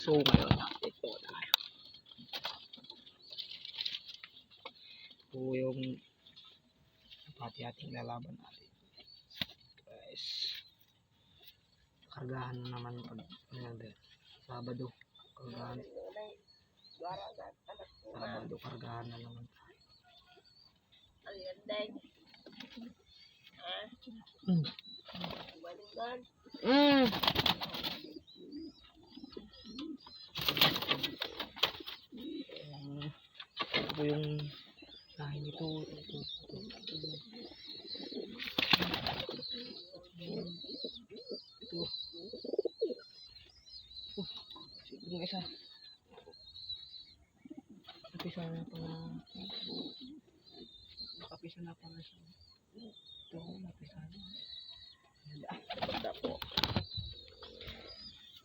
So ngayon, update po tayo. Ito yung hati-hating lalaban natin. Guys, kargahan na naman pag Sabado. Kargahan. Sabado, kargahan na naman tayo. Ito yung lahi nito. Ito. Yung isa. Napisa na pala. Nakapisa na pala siya. Ito, napisa na. Ganda po.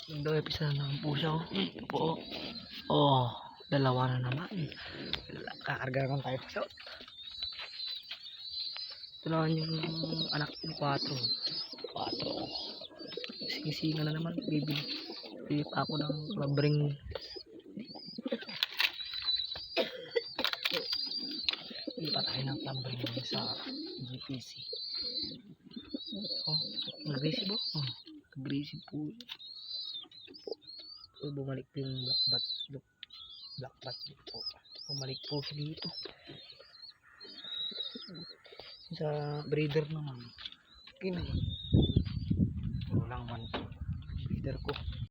Yung daw, napisa na naman po siya. Ito po. Oh, dalawa na naman. Kakarga naman tayo pa sa. Ito naman yung anak ng 4. Singa na naman. Bibili pa ako ng labring. Bibili pa tayo ng labring sa GPC. Oh, aggressive oh. Aggressive po. So, bumalik po yung black bat dito. Bumalik po siya dito. Sa breeder naman. Okay na. Walang man. Breeder ko.